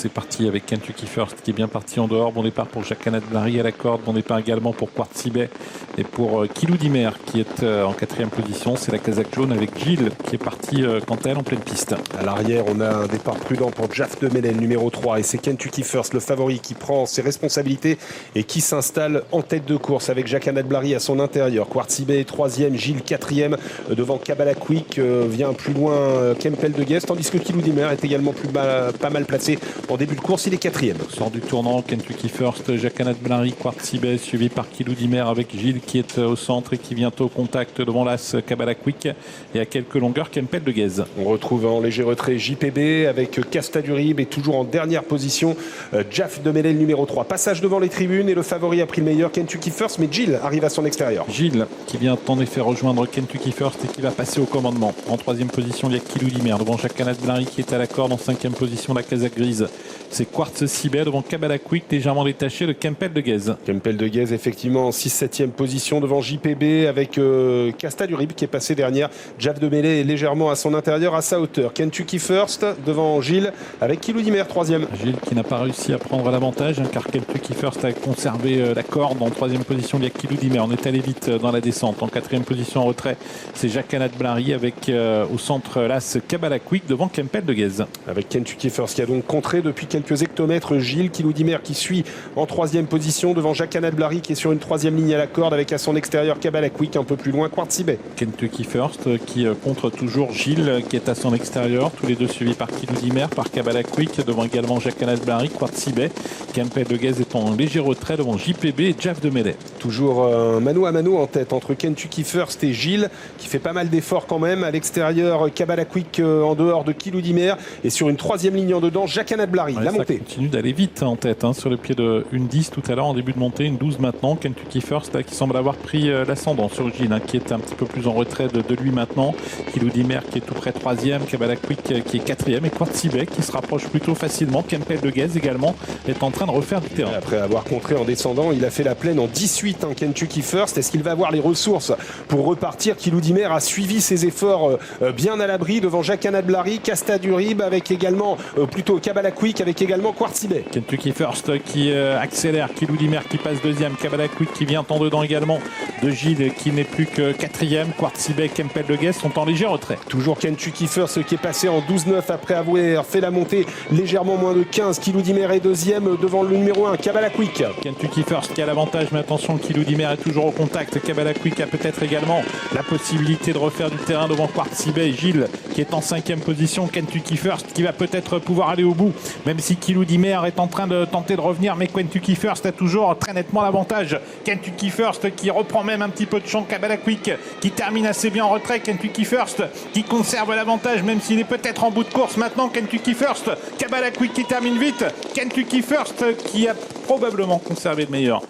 C'est parti avec Kentucky First qui est bien parti en dehors. Bon départ pour Jacques Canat-Blary à la corde. Bon départ également pour Quartzibet et pour Kilou Dimer qui est en quatrième position. C'est la casaque jaune avec Gilles qui est parti quant à elle en pleine piste. À l'arrière, on a un départ prudent pour Jaf de Melel, numéro 3. Et c'est Kentucky First, le favori, qui prend ses responsabilités et qui s'installe en tête de course avec Jacques Canat-Blary à son intérieur. Quartzibet est troisième, Gilles quatrième. Devant Kabbalah Quick vient plus loin Kempel de Guest. Tandis que Kilou Dimer est également pas mal placé. En début de course, il est quatrième. Sort du tournant, Kentucky First, Jacques Canat-Blary, Quartzibet, suivi par Kilou Dimer avec Gilles qui est au centre et qui vient au contact devant l'as Kabbalah Quick et à quelques longueurs Kempel de Guez. On retrouve en léger retrait JPB avec Casta du Rib et toujours en dernière position Jaf de Melel numéro 3. Passage devant les tribunes et le favori a pris le meilleur Kentucky First, mais Gilles arrive à son extérieur. Gilles qui vient en effet rejoindre Kentucky First et qui va passer au commandement. En troisième position, il y a Kilou Dimer devant Jacques Canat-Blary qui est à la corde. En cinquième position, la casaque grise. C'est Quartzibet devant Kabbalah Quick, légèrement détaché de Kempel de Guez. Kempel de Guez, effectivement, en 6-7e position devant JPB avec Casta du Rib qui est passé dernière. Jaf de Melel est légèrement à son intérieur, à sa hauteur. Kentucky First devant Gilles avec Kilou Dimer, troisième. Gilles qui n'a pas réussi à prendre l'avantage car Kentucky First a conservé la corde. En troisième position, il y a Kilou Dimer. On est allé vite dans la descente. En quatrième position en retrait, c'est Jacques Canat-Blary avec au centre l'as Kabbalah Quick devant Kempel de Guez. Avec Kentucky First qui a donc contré depuis quelques hectomètres Gilles. Kilou Dimer qui suit en troisième position devant Jacques Canat-Blary qui est sur une troisième ligne à la corde avec à son extérieur Kabbalah Quick, un peu plus loin Quartzibet. Kentucky First qui contre toujours Gilles qui est à son extérieur, tous les deux suivis par Kilou Dimer, par Kabbalah Quick devant également Jacques Canat-Blary, Quartzibet. Kempel de Guez est en léger retrait devant JPB et Jaf de Melel. Toujours un mano à mano en tête entre Kentucky First et Gilles qui fait pas mal d'efforts quand même. À l'extérieur, Kabbalah Quick en dehors de Kilou Dimer et sur une troisième ligne en dedans, Jacques Canat-Blary. Ouais, la ça montée continue d'aller vite en tête, sur le pied de une 10 tout à l'heure en début de montée, une 12 maintenant. Kentucky First là, qui semble avoir pris l'ascendant sur Gilles qui est un petit peu plus en retrait de lui maintenant. Kilou Dimer qui est tout près troisième, Kabbalah Quick qui est quatrième et Quartzibet qui se rapproche plutôt facilement. Kempel de Guez également est en train de refaire du terrain. Après avoir contré en descendant, il a fait la plaine en 18 Kentucky First. Est-ce qu'il va avoir les ressources pour repartir? Kilou Dimer a suivi ses efforts bien à l'abri devant Jacques Canat-Blary, Casta du Rib avec également plutôt Kabbalah Quick avec également Quartzibet. Kentucky First qui accélère, Kilou Dimer qui passe deuxième, Kabbalah Quick qui vient en dedans également de Gilles qui n'est plus que quatrième, Quartzibet, Kempel de Guez sont en léger retrait. Toujours Kentucky First qui est passé en 12-9 après avoir fait la montée légèrement moins de 15. Kilou Dimer est deuxième devant le numéro 1, Kabbalah Quick. Kentucky First qui a l'avantage, mais attention, Kilou Dimer est toujours au contact. Kabbalah Quick a peut-être également la possibilité de refaire du terrain devant Quartzibet et Gilles qui est en cinquième position. Kentucky First qui va peut-être pouvoir aller au bout, même si Kilou Dimer est en train de tenter de revenir, mais Kentucky First a toujours très nettement l'avantage. Kentucky First qui reprend même un petit peu de champ, Kabbalah Quick qui termine assez bien en retrait. Kentucky First qui conserve l'avantage, même s'il est peut-être en bout de course maintenant. Kentucky First, Kabbalah Quick qui termine vite. Kentucky First qui a probablement conservé le meilleur.